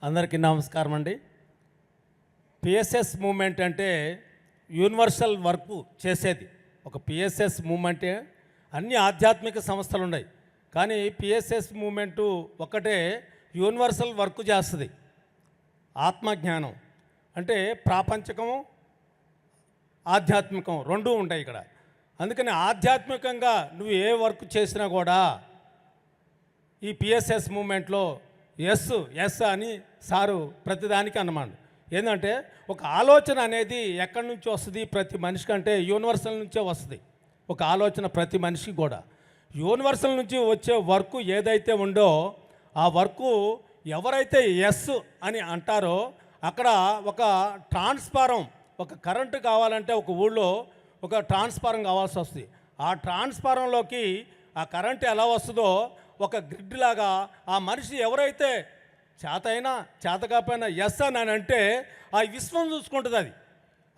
అందరికీ నమస్కారం అండి. పిఎస్ఎస్ మూమెంట్ అంటే యూనివర్సల్ వర్క్ చేసేది. ఒక పిఎస్ఎస్ మూమెంటే అన్ని ఆధ్యాత్మిక సంస్థలు ఉన్నాయి, కానీ పిఎస్ఎస్ మూమెంటు ఒకటే యూనివర్సల్ వర్క్ చేస్తుంది. ఆత్మజ్ఞానం అంటే ప్రాపంచికం ఆధ్యాత్మికం రెండూ ఉంటాయి ఇక్కడ. అందుకని ఆధ్యాత్మికంగా నువ్వు ఏ వర్క్ చేసినా కూడా ఈ పిఎస్ఎస్ మూమెంట్లో ఎస్ అని సారు ప్రతిదానికి అన్నమాట. ఏంటంటే ఒక ఆలోచన అనేది ఎక్కడి నుంచి వస్తుంది? ప్రతి మనిషికి అంటే యూనివర్సల్ నుంచే వస్తుంది ఒక ఆలోచన. ప్రతి మనిషికి కూడా యూనివర్సల్ నుంచి వచ్చే వర్క్ ఏదైతే ఉందో ఆ వర్కు ఎవరైతే ఎస్ అని అంటారో అక్కడ ఒక ట్రాన్స్ఫారం, ఒక కరెంటు కావాలంటే ఒక ఊళ్ళో ఒక ట్రాన్స్ఫారం కావాల్సి వస్తుంది. ఆ ట్రాన్స్ఫారంలోకి ఆ కరెంటు ఎలా వస్తుందో ఒక గ్రిడ్ లాగా ఆ మనిషి ఎవరైతే చేతైనా చేతకాపోయినా ఎస్ అని అంటే ఆ విశ్వం చూసుకుంటుంది. అది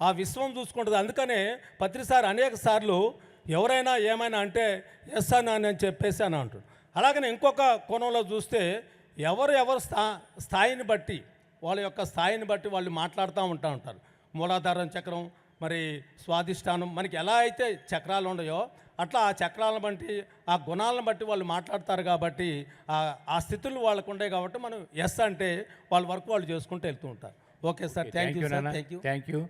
ఆ విశ్వం చూసుకుంటుంది. అందుకనే పత్రిసారి అనేక సార్లు ఎవరైనా ఏమైనా అంటే ఎస్ అని చెప్పేసి అని అంటాడు. అలాగనే ఇంకొక కోణంలో చూస్తే ఎవరు స్థాయిని బట్టి, వాళ్ళ యొక్క స్థాయిని బట్టి వాళ్ళు మాట్లాడుతూ ఉంటారు. మూలాధారం చక్రం, మరి స్వాధిష్టానం, మనకి ఎలా అయితే చక్రాలు ఉన్నాయో అట్లా ఆ చక్రాలను బట్టి ఆ గుణాలను బట్టి వాళ్ళు మాట్లాడతారు. కాబట్టి ఆ స్థితులు వాళ్ళకు ఉంటాయి. కాబట్టి మనం ఎస్ అంటే వాళ్ళ వరకు వాళ్ళు చేసుకుంటూ వెళ్తూ ఉంటారు. Okay sir, thank you sir, thank you.